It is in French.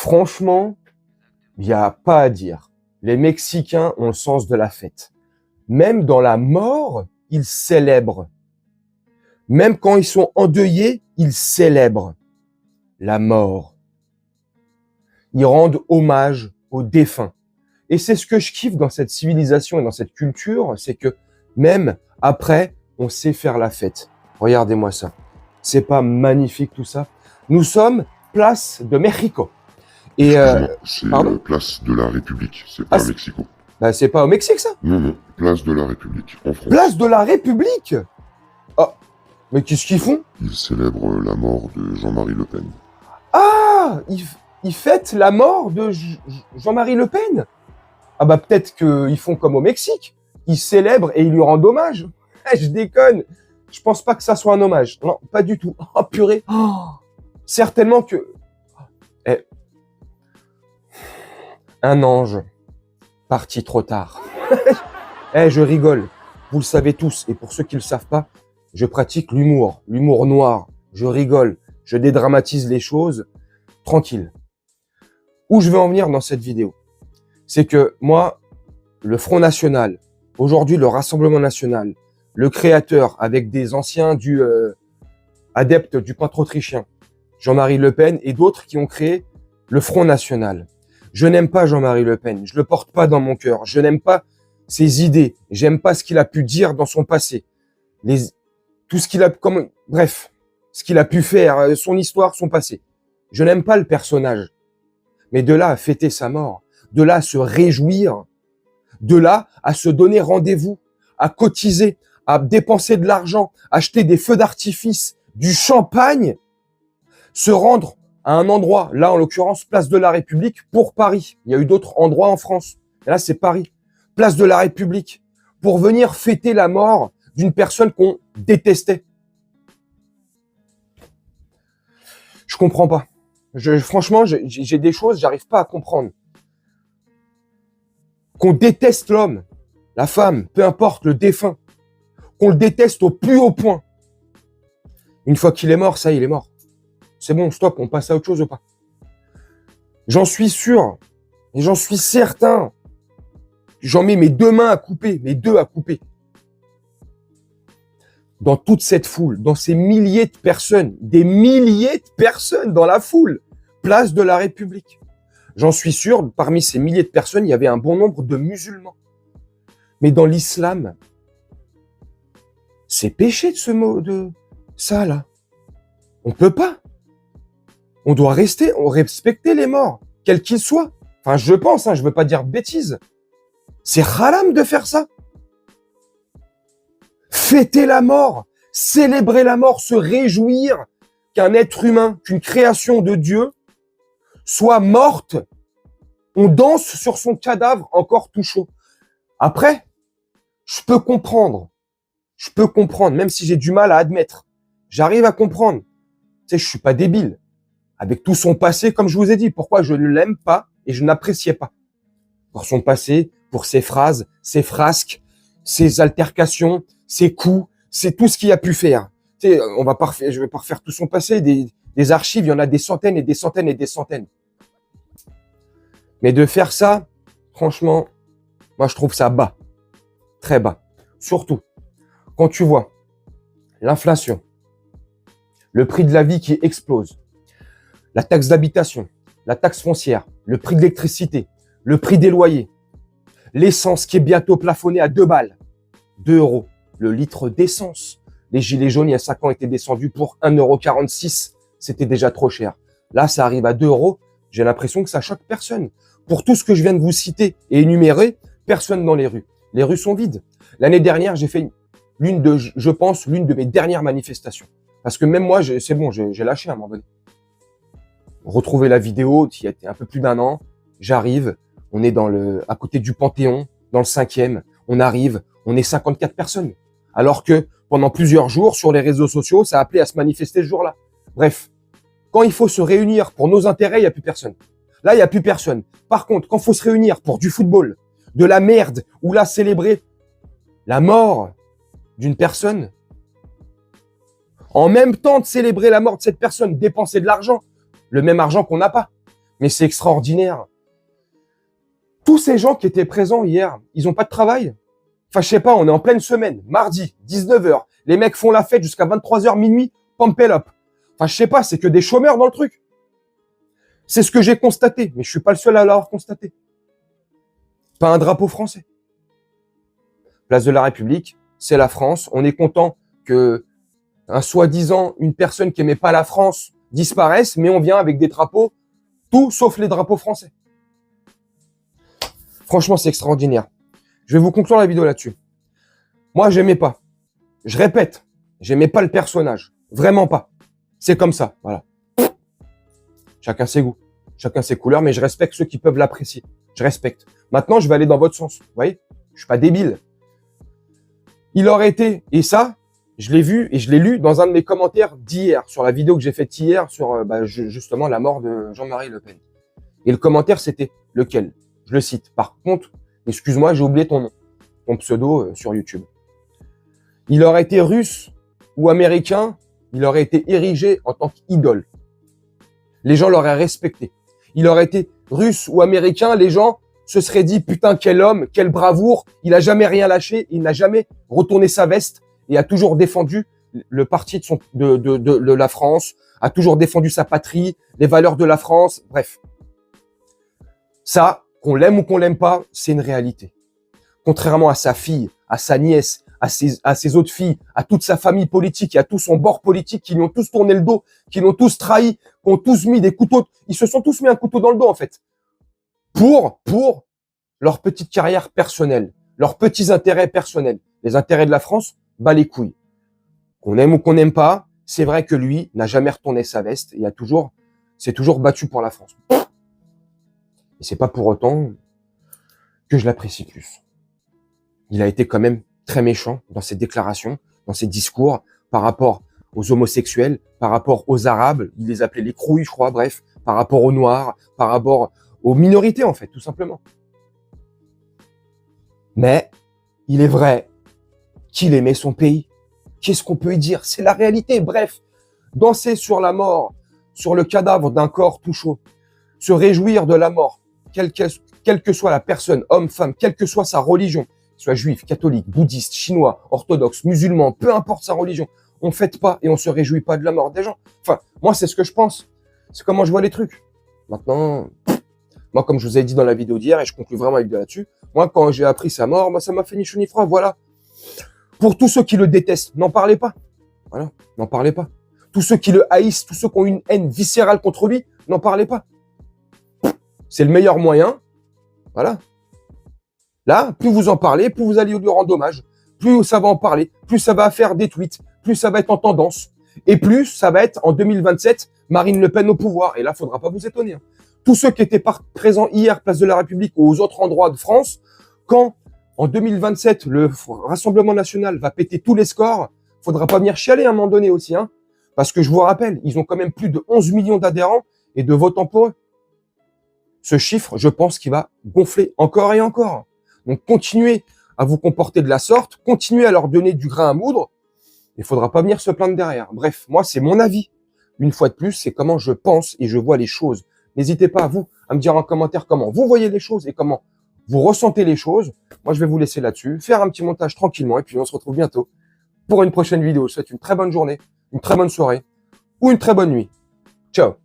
Franchement, il n'y a pas à dire. Les Mexicains ont le sens de la fête. Même dans la mort, ils célèbrent. Même quand ils sont endeuillés, ils célèbrent la mort. Ils rendent hommage aux défunts. Et c'est ce que je kiffe dans cette civilisation et dans cette culture, c'est que même après, on sait faire la fête. Regardez-moi ça. C'est pas magnifique tout ça? Nous sommes place de Mexico. Et Excuse-moi, c'est place de la République, c'est pas Mexico. Bah, c'est pas au Mexique, ça? Non, place de la République, en France. Place de la République? Oh, mais qu'est-ce qu'ils font? Ils célèbrent la mort de Jean-Marie Le Pen. Ah, ils fêtent la mort de Jean-Marie Le Pen? Ah bah peut-être qu'ils font comme au Mexique. Ils célèbrent et ils lui rendent hommage. Je déconne. Je pense pas que ça soit un hommage. Non, pas du tout. Oh purée. Oh, certainement que... Un ange parti trop tard. Je rigole. Vous le savez tous. Et pour ceux qui le savent pas, je pratique l'humour noir. Je rigole. Je dédramatise les choses. Tranquille. Où je veux en venir dans cette vidéo, c'est que moi, le Front National, aujourd'hui le Rassemblement National, le créateur avec des anciens adeptes du peintre autrichien, Jean-Marie Le Pen et d'autres qui ont créé le Front National. Je n'aime pas Jean-Marie Le Pen, je le porte pas dans mon cœur, je n'aime pas ses idées, j'aime pas ce qu'il a pu dire dans son passé, tout ce qu'il a, bref, ce qu'il a pu faire, son histoire, son passé. Je n'aime pas le personnage, mais de là à fêter sa mort, de là à se réjouir, de là à se donner rendez-vous, à cotiser, à dépenser de l'argent, acheter des feux d'artifice, du champagne, se rendre à un endroit, là en l'occurrence place de la République pour Paris. Il y a eu d'autres endroits en France, et là c'est Paris, place de la République, pour venir fêter la mort d'une personne qu'on détestait. Je comprends pas. Franchement, j'ai des choses, j'arrive pas à comprendre. Qu'on déteste l'homme, la femme, peu importe, le défunt, qu'on le déteste au plus haut point. Une fois qu'il est mort, ça, il est mort. C'est bon, stop, on passe à autre chose ou pas? J'en suis sûr, et j'en suis certain. J'en mets mes deux mains à couper, mes deux à couper. Dans toute cette foule, dans ces milliers de personnes, des milliers de personnes dans la foule, place de la République. J'en suis sûr, parmi ces milliers de personnes, il y avait un bon nombre de musulmans. Mais dans l'islam, c'est péché de ce mot, de ça là. On peut pas. On doit respecter les morts, quels qu'ils soient. Enfin, je pense, je veux pas dire bêtises. C'est haram de faire ça. Fêter la mort, célébrer la mort, se réjouir qu'un être humain, qu'une création de Dieu soit morte. On danse sur son cadavre encore tout chaud. Après, je peux comprendre, même si j'ai du mal à admettre. J'arrive à comprendre. Tu sais, je suis pas débile. Avec tout son passé, comme je vous ai dit, pourquoi je ne l'aime pas et je n'appréciais pas. Pour son passé, pour ses phrases, ses frasques, ses altercations, ses coups, c'est tout ce qu'il a pu faire. Tu sais, je vais pas refaire tout son passé, des archives, il y en a des centaines et des centaines et des centaines. Mais de faire ça, franchement, moi je trouve ça bas. Très bas. Surtout, quand tu vois l'inflation, le prix de la vie qui explose, la taxe d'habitation, la taxe foncière, le prix de l'électricité, le prix des loyers, l'essence qui est bientôt plafonnée à 2 balles, 2 euros, le litre d'essence. Les gilets jaunes, il y a 5 ans, étaient descendus pour 1,46 €. C'était déjà trop cher. Là, ça arrive à 2 euros. J'ai l'impression que ça choque personne. Pour tout ce que je viens de vous citer et énumérer, personne dans les rues. Les rues sont vides. L'année dernière, j'ai fait l'une de mes dernières manifestations. Parce que même moi, c'est bon, j'ai lâché à un moment donné. Retrouver la vidéo, qui a été un peu plus d'1 an. J'arrive, on est à côté du Panthéon, dans le 5e. On arrive, on est 54 personnes. Alors que pendant plusieurs jours, sur les réseaux sociaux, ça a appelé à se manifester ce jour-là. Bref, quand il faut se réunir pour nos intérêts, il n'y a plus personne. Là, il n'y a plus personne. Par contre, quand il faut se réunir pour du football, de la merde, ou là, célébrer la mort d'une personne, en même temps de célébrer la mort de cette personne, dépenser de l'argent, le même argent qu'on n'a pas. Mais c'est extraordinaire. Tous ces gens qui étaient présents hier, ils ont pas de travail? Enfin, je sais pas, on est en pleine semaine, mardi, 19h. Les mecs font la fête jusqu'à 23h minuit, pump it up. Enfin, je sais pas, c'est que des chômeurs dans le truc. C'est ce que j'ai constaté, mais je suis pas le seul à l'avoir constaté. Pas un drapeau français. Place de la République, c'est la France. On est content que soi-disant une personne qui aimait pas la France disparaisse, mais on vient avec des drapeaux, tout sauf les drapeaux français. Franchement, c'est extraordinaire. Je vais vous conclure la vidéo là-dessus. Moi, j'aimais pas. Je répète, j'aimais pas le personnage. Vraiment pas. C'est comme ça, voilà. Chacun ses goûts, chacun ses couleurs, mais je respecte ceux qui peuvent l'apprécier. Je respecte. Maintenant, je vais aller dans votre sens. Vous voyez? Je suis pas débile. Il aurait été, et ça, je l'ai vu et je l'ai lu dans un de mes commentaires d'hier, sur la vidéo que j'ai faite hier sur justement la mort de Jean-Marie Le Pen. Et le commentaire, c'était lequel? Je le cite. Par contre, excuse-moi, j'ai oublié ton nom, ton pseudo sur YouTube. Il aurait été russe ou américain, il aurait été érigé en tant qu'idole. Les gens l'auraient respecté. Il aurait été russe ou américain, les gens se seraient dit, putain, quel homme, quelle bravoure, il a jamais rien lâché, il n'a jamais retourné sa veste et a toujours défendu le parti de la France, a toujours défendu sa patrie, les valeurs de la France, bref. Ça, qu'on l'aime ou qu'on l'aime pas, c'est une réalité. Contrairement à sa fille, à sa nièce, à ses autres filles, à toute sa famille politique et à tout son bord politique qui lui ont tous tourné le dos, qui l'ont tous trahi, qui ont tous mis des couteaux, ils se sont tous mis un couteau dans le dos en fait. Pour leur petite carrière personnelle, leurs petits intérêts personnels. Les intérêts de la France, bah les couilles. Qu'on aime ou qu'on n'aime pas, c'est vrai que lui n'a jamais retourné sa veste et s'est toujours battu pour la France. Et c'est pas pour autant que je l'apprécie plus. Il a été quand même très méchant dans ses déclarations, dans ses discours, par rapport aux homosexuels, par rapport aux Arabes, il les appelait les crouilles, je crois, bref, par rapport aux Noirs, par rapport aux minorités, en fait, tout simplement. Mais il est vrai qu'il aimait son pays. Qu'est-ce qu'on peut y dire? C'est la réalité, bref. Danser sur la mort, sur le cadavre d'un corps tout chaud, se réjouir de la mort, quelle que soit la personne, homme, femme, quelle que soit sa religion, soit juif, catholique, bouddhiste, chinois, orthodoxe, musulman, peu importe sa religion, on fête pas et on se réjouit pas de la mort des gens. Enfin, moi, c'est ce que je pense. C'est comment je vois les trucs. Maintenant, moi, comme je vous ai dit dans la vidéo d'hier, et je conclue vraiment avec de là-dessus, moi, quand j'ai appris sa mort, moi, ça m'a fait ni chaud ni froid, voilà. Pour tous ceux qui le détestent, n'en parlez pas. Voilà, n'en parlez pas. Tous ceux qui le haïssent, tous ceux qui ont une haine viscérale contre lui, n'en parlez pas. C'est le meilleur moyen. Voilà. Là, plus vous en parlez, plus vous allez lui rendre hommage, plus ça va en parler, plus ça va faire des tweets, plus ça va être en tendance, et plus ça va être en 2027, Marine Le Pen au pouvoir. Et là, faudra pas vous étonner. Hein. Tous ceux qui étaient présents hier, place de la République ou aux autres endroits de France, quand en 2027, le Rassemblement national va péter tous les scores, faudra pas venir chialer à un moment donné aussi. Hein, parce que je vous rappelle, ils ont quand même plus de 11 millions d'adhérents et de votants pour eux. Ce chiffre, je pense qu'il va gonfler encore et encore. Donc, continuez à vous comporter de la sorte, continuez à leur donner du grain à moudre. Il faudra pas venir se plaindre derrière. Bref, moi, c'est mon avis. Une fois de plus, c'est comment je pense et je vois les choses. N'hésitez pas à me dire en commentaire comment vous voyez les choses et comment vous ressentez les choses. Moi, je vais vous laisser là-dessus, faire un petit montage tranquillement et puis on se retrouve bientôt pour une prochaine vidéo. Je vous souhaite une très bonne journée, une très bonne soirée ou une très bonne nuit. Ciao.